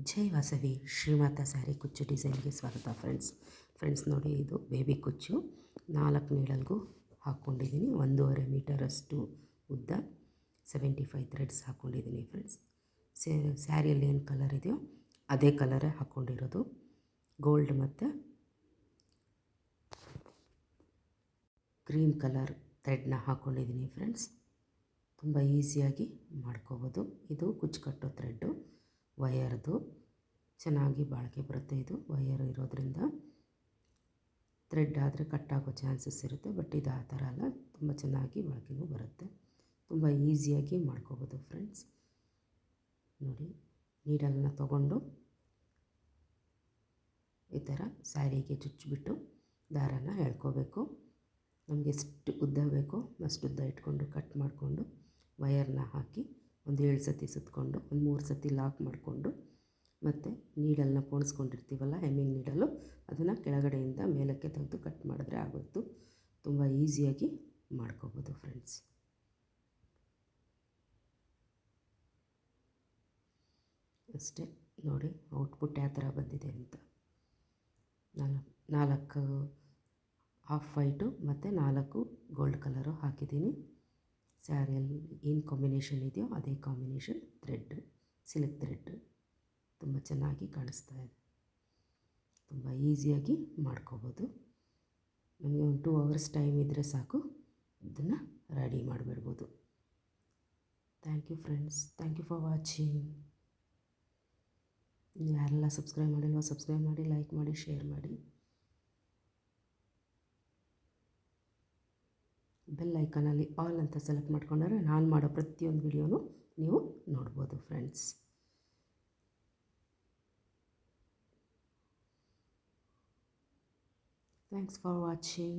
ಜೈ ವಾಸವಿ ಶ್ರೀಮಾತಾ ಸ್ಯಾರಿ ಕುಚ್ಚು ಡಿಸೈನ್ಗೆ ಸ್ವಾಗತ ಫ್ರೆಂಡ್ಸ್ ನೋಡಿ, ಇದು ಬೇಬಿ ಕುಚ್ಚು 4 ನೀಡಲ್ಗೂ ಹಾಕ್ಕೊಂಡಿದ್ದೀನಿ. 1.5 ಮೀಟರಷ್ಟು ಉದ್ದ, 75 ಥ್ರೆಡ್ಸ್ ಹಾಕ್ಕೊಂಡಿದ್ದೀನಿ ಫ್ರೆಂಡ್ಸ್. ಸ್ಯಾರಿಯಲ್ಲಿ ಏನು ಕಲರ್ ಇದೆಯೋ ಅದೇ ಕಲರೇ ಹಾಕ್ಕೊಂಡಿರೋದು. ಗೋಲ್ಡ್ ಮತ್ತು ಕ್ರೀಮ್ ಕಲರ್ ಥ್ರೆಡ್ನ ಹಾಕ್ಕೊಂಡಿದ್ದೀನಿ ಫ್ರೆಂಡ್ಸ್. ತುಂಬ ಈಸಿಯಾಗಿ ಮಾಡ್ಕೋಬೋದು. ಇದು ಕುಚ್ಚು ಕಟ್ಟೋ ಥ್ರೆಡ್ಡು, ವಯರ್ದು ಚೆನ್ನಾಗಿ ಬಾಳಿಕೆ ಬರುತ್ತೆ. ಇದು ವಯರ್ ಇರೋದ್ರಿಂದ ಥ್ರೆಡ್ ಆದರೆ ಕಟ್ಟಾಗೋ ಚಾನ್ಸಸ್ ಇರುತ್ತೆ, ಬಟ್ ಇದು ಆ ಥರ ಅಲ್ಲ, ತುಂಬ ಚೆನ್ನಾಗಿ ಬಾಳಿಕೆನೂ ಬರುತ್ತೆ. ತುಂಬ ಈಸಿಯಾಗಿ ಮಾಡ್ಕೋಬೋದು ಫ್ರೆಂಡ್ಸ್. ನೋಡಿ, ನೀಡಲ್ನ ತೊಗೊಂಡು ಈ ಥರ ಸ್ಯಾರಿಗೆ ಚುಚ್ಚಿಬಿಟ್ಟು ದಾರನ ಎಳ್ಕೋಬೇಕು. ನಮಗೆ ಎಷ್ಟು ಉದ್ದ ಬೇಕೋ ಅಷ್ಟು ಉದ್ದ ಇಟ್ಕೊಂಡು ಕಟ್ ಮಾಡಿಕೊಂಡು ವಯರ್ನ ಹಾಕಿ ಒಂದು 7 ಸತಿ ಸುತ್ತಕೊಂಡು ಒಂದು 3 ಸತಿ ಲಾಕ್ ಮಾಡಿಕೊಂಡು ಮತ್ತು ನೀಡಲ್ನ ಪೋಣಿಸ್ಕೊಂಡಿರ್ತೀವಲ್ಲ, ಹೆಮ್ಮಿಂಗ್ ನೀಡಲು, ಅದನ್ನು ಕೆಳಗಡೆಯಿಂದ ಮೇಲಕ್ಕೆ ತೆಗೆದು ಕಟ್ ಮಾಡಿದ್ರೆ ಆಗೋಯ್ತು. ತುಂಬ ಈಸಿಯಾಗಿ ಮಾಡ್ಕೋಬೋದು ಫ್ರೆಂಡ್ಸ್. ಅಷ್ಟೇ ನೋಡಿ ಔಟ್ಪುಟ್ ಯಾವ ಥರ ಬಂದಿದೆ ಅಂತ. 4 ಹಾಫ್ ವೈಟು ಮತ್ತು 4 ಗೋಲ್ಡ್ ಕಲರು ಹಾಕಿದ್ದೀನಿ. ಸ್ಯಾರಿಯಲ್ಲಿ ಏನು ಕಾಂಬಿನೇಷನ್ ಇದೆಯೋ ಅದೇ ಕಾಂಬಿನೇಷನ್ ಥ್ರೆಡ್, ಸಿಲ್ಕ್ ಥ್ರೆಡ್. ತುಂಬ ಚೆನ್ನಾಗಿ ಕಾಣಿಸ್ತಾ ಇದೆ. ತುಂಬ ಈಸಿಯಾಗಿ ಮಾಡ್ಕೋಬೋದು. ನಮಗೆ ಒಂದು 2 ಅವರ್ಸ್ ಟೈಮ್ ಇದ್ದರೆ ಸಾಕು, ಇದನ್ನು ರೆಡಿ ಮಾಡಿಬಿಡ್ಬೋದು. Thank you friends, thank you for watching. ಯಾರೆಲ್ಲ ಸಬ್ಸ್ಕ್ರೈಬ್ ಮಾಡಿಲ್ವೋ ಸಬ್ಸ್ಕ್ರೈಬ್ ಮಾಡಿ, ಲೈಕ್ ಮಾಡಿ, ಶೇರ್ ಮಾಡಿ. ಬೆಲ್ ಐಕಾನಲ್ಲಿ ಆಲ್ ಅಂತ ಸೆಲೆಕ್ಟ್ ಮಾಡ್ಕೊಂಡ್ರೆ ನಾನು ಮಾಡೋ ಪ್ರತಿಯೊಂದು ವಿಡಿಯೋನು ನೀವು ನೋಡ್ಬೋದು ಫ್ರೆಂಡ್ಸ್. Thanks for watching.